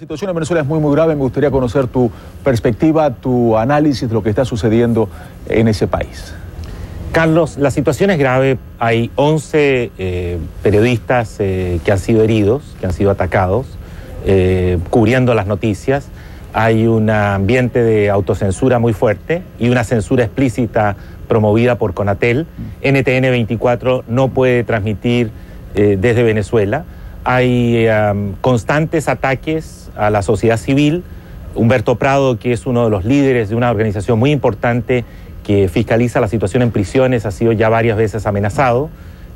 La situación en Venezuela es muy grave. Me gustaría conocer tu perspectiva, tu análisis de lo que está sucediendo en ese país. Carlos, la situación es grave. Hay 11 periodistas que han sido heridos, que han sido atacados, cubriendo las noticias. Hay un ambiente de autocensura muy fuerte y una censura explícita promovida por Conatel. NTN 24 no puede transmitir desde Venezuela. Hay constantes ataques a la sociedad civil. Humberto Prado, que es uno de los líderes de una organización muy importante que fiscaliza la situación en prisiones, ha sido ya varias veces amenazado,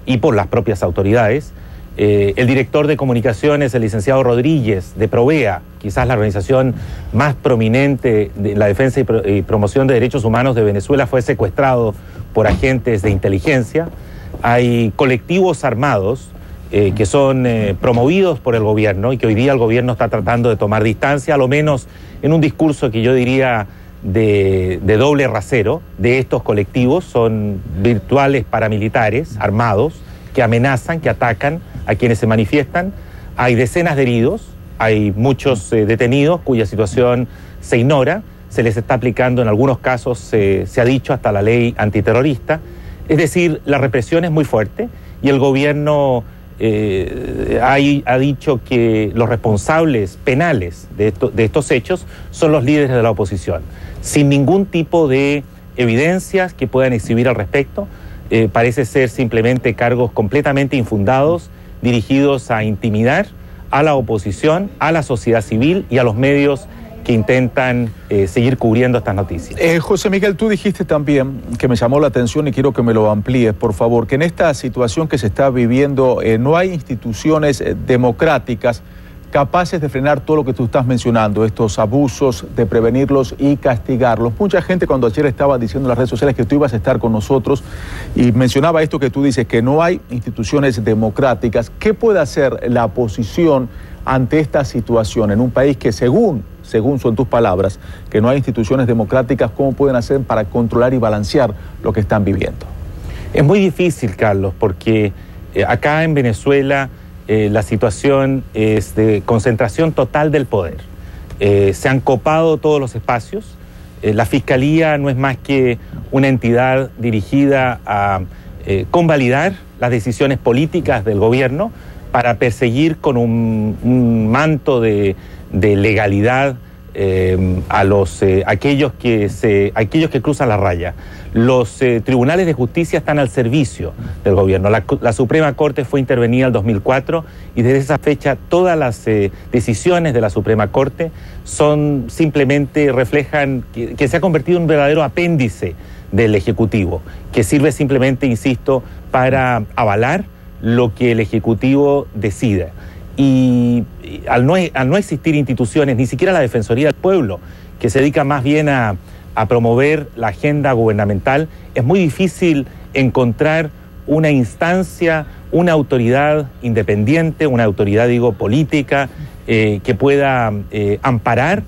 y por las propias autoridades. El director de comunicaciones, el licenciado Rodríguez, de Provea, quizás la organización más prominente de la defensa y promoción de derechos humanos de Venezuela, fue secuestrado por agentes de inteligencia. Hay colectivos armados que son promovidos por el gobierno y que hoy día el gobierno está tratando de tomar distancia, a lo menos en un discurso que yo diría de doble rasero de estos colectivos. Son virtuales paramilitares armados que amenazan, que atacan a quienes se manifiestan. Hay decenas de heridos, hay muchos detenidos cuya situación se ignora, se les está aplicando en algunos casos, se ha dicho, hasta la ley antiterrorista. Es decir, la represión es muy fuerte y el gobierno ha dicho que los responsables penales de estos hechos son los líderes de la oposición, sin ningún tipo de evidencias que puedan exhibir al respecto. Parece ser simplemente cargos completamente infundados, dirigidos a intimidar a la oposición, a la sociedad civil y a los medios que intentan seguir cubriendo estas noticias. José Miguel, tú dijiste también, que me llamó la atención y quiero que me lo amplíes, por favor, que en esta situación que se está viviendo no hay instituciones democráticas capaces de frenar todo lo que tú estás mencionando, estos abusos, de prevenirlos y castigarlos. Mucha gente, cuando ayer estaba diciendo en las redes sociales que tú ibas a estar con nosotros y mencionaba esto que tú dices, que no hay instituciones democráticas, ¿qué puede hacer la oposición ante esta situación en un país que según son tus palabras, que no hay instituciones democráticas? ¿Cómo pueden hacer para controlar y balancear lo que están viviendo? Es muy difícil, Carlos, porque acá en Venezuela la situación es de concentración total del poder. Se han copado todos los espacios. La Fiscalía no es más que una entidad dirigida a convalidar las decisiones políticas del gobierno para perseguir con un manto de legalidad a aquellos que cruzan la raya. Los tribunales de justicia están al servicio del gobierno. La Suprema Corte fue intervenida en el 2004 y desde esa fecha todas las decisiones de la Suprema Corte simplemente reflejan que se ha convertido en un verdadero apéndice del Ejecutivo, que sirve simplemente, insisto, para avalar lo que el Ejecutivo decida. Y al no existir instituciones, ni siquiera la Defensoría del Pueblo, que se dedica más bien a promover la agenda gubernamental, es muy difícil encontrar una instancia, una autoridad independiente, una autoridad, política, que pueda amparar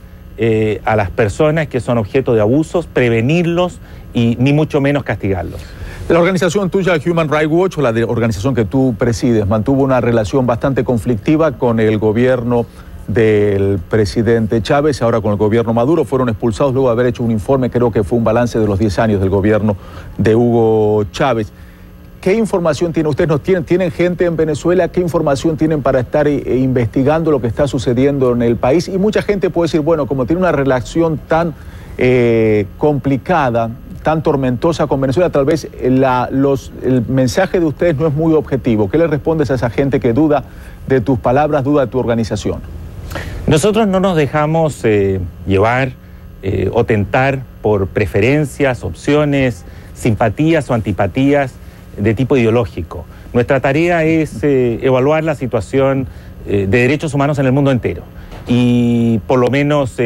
a las personas que son objeto de abusos, prevenirlos y ni mucho menos castigarlos. La organización tuya, Human Rights Watch, o la organización que tú presides, mantuvo una relación bastante conflictiva con el gobierno del presidente Chávez, ahora con el gobierno Maduro. Fueron expulsados luego de haber hecho un informe, creo que fue un balance de los 10 años del gobierno de Hugo Chávez. ¿Qué información tienen ustedes? ¿Tienen gente en Venezuela? ¿Qué información tienen para estar investigando lo que está sucediendo en el país? Y mucha gente puede decir, bueno, como tiene una relación tan complicada, tan tormentosa con Venezuela, tal vez el mensaje de ustedes no es muy objetivo. ¿Qué le respondes a esa gente que duda de tus palabras, duda de tu organización? Nosotros no nos dejamos llevar o tentar por preferencias, opciones, simpatías o antipatías de tipo ideológico. Nuestra tarea es evaluar la situación de derechos humanos en el mundo entero. Y por lo menos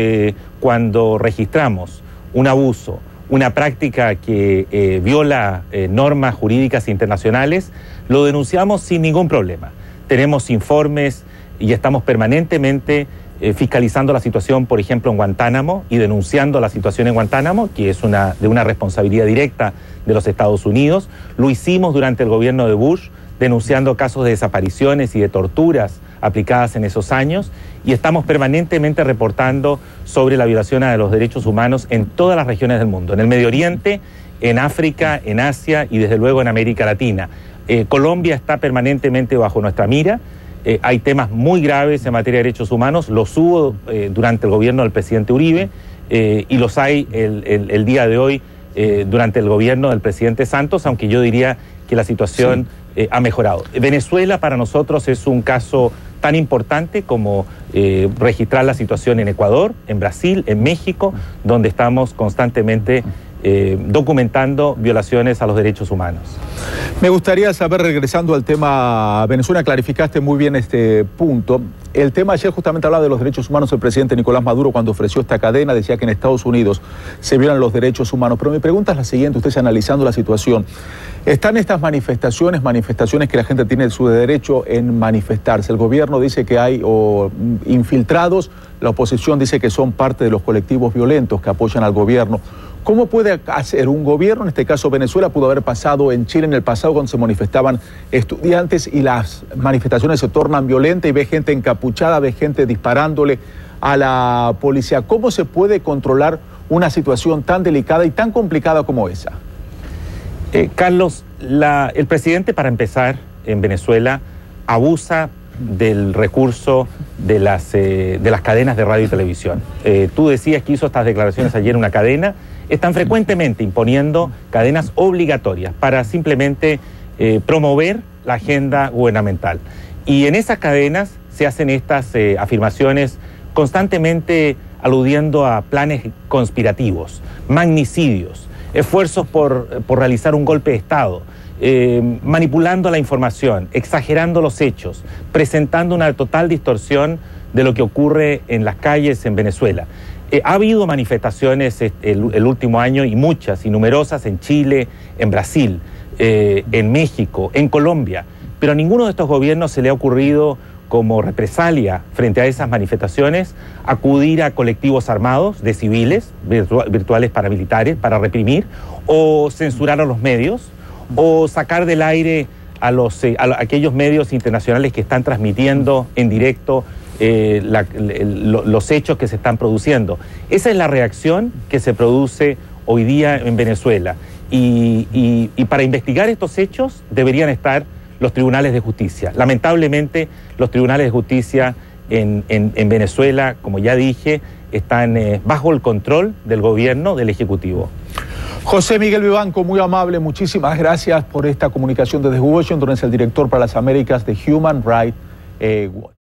cuando registramos un abuso, una práctica que viola normas jurídicas internacionales, lo denunciamos sin ningún problema. Tenemos informes y estamos permanentemente fiscalizando la situación, por ejemplo, en Guantánamo, y denunciando la situación en Guantánamo, que es de una responsabilidad directa de los Estados Unidos. Lo hicimos durante el gobierno de Bush, denunciando casos de desapariciones y de torturas aplicadas en esos años, y estamos permanentemente reportando sobre la violación a los derechos humanos en todas las regiones del mundo, en el Medio Oriente, en África, en Asia y desde luego en América Latina. Colombia está permanentemente bajo nuestra mira. Hay temas muy graves en materia de derechos humanos, los hubo durante el gobierno del presidente Uribe y los hay el día de hoy durante el gobierno del presidente Santos, aunque yo diría que la situación ha mejorado. Venezuela para nosotros es un caso tan importante como registrar la situación en Ecuador, en Brasil, en México, donde estamos constantemente documentando violaciones a los derechos humanos. Me gustaría saber, regresando al tema Venezuela, clarificaste muy bien este punto. El tema ayer justamente hablaba de los derechos humanos. El presidente Nicolás Maduro, cuando ofreció esta cadena, decía que en Estados Unidos se violan los derechos humanos. Pero mi pregunta es la siguiente, ustedes analizando la situación. ¿Están estas manifestaciones que la gente tiene su derecho en manifestarse? El gobierno dice que hay infiltrados, la oposición dice que son parte de los colectivos violentos que apoyan al gobierno. ¿Cómo puede hacer un gobierno, en este caso Venezuela, pudo haber pasado en Chile en el pasado cuando se manifestaban estudiantes y las manifestaciones se tornan violentas y ve gente encapuchada, ve gente disparándole a la policía? ¿Cómo se puede controlar una situación tan delicada y tan complicada como esa? Carlos, el presidente, para empezar, en Venezuela, abusa del recurso de las cadenas de radio y televisión. Tú decías que hizo estas declaraciones ayer en una cadena. Están frecuentemente imponiendo cadenas obligatorias para simplemente promover la agenda gubernamental. Y en esas cadenas se hacen estas afirmaciones constantemente aludiendo a planes conspirativos, magnicidios, esfuerzos por realizar un golpe de Estado, manipulando la información, exagerando los hechos, presentando una total distorsión de lo que ocurre en las calles en Venezuela. Ha habido manifestaciones el último año y muchas y numerosas en Chile, en Brasil, en México, en Colombia, pero a ninguno de estos gobiernos se le ha ocurrido, como represalia frente a esas manifestaciones, acudir a colectivos armados de civiles, virtuales paramilitares, para reprimir o censurar a los medios o sacar del aire a aquellos medios internacionales que están transmitiendo en directo los hechos que se están produciendo. Esa es la reacción que se produce hoy día en Venezuela. Y para investigar estos hechos deberían estar los tribunales de justicia. Lamentablemente, los tribunales de justicia en Venezuela, como ya dije, están bajo el control del gobierno, del Ejecutivo. José Miguel Vivanco, muy amable, muchísimas gracias por esta comunicación desde Washington. Es el director para las Américas de Human Rights Watch.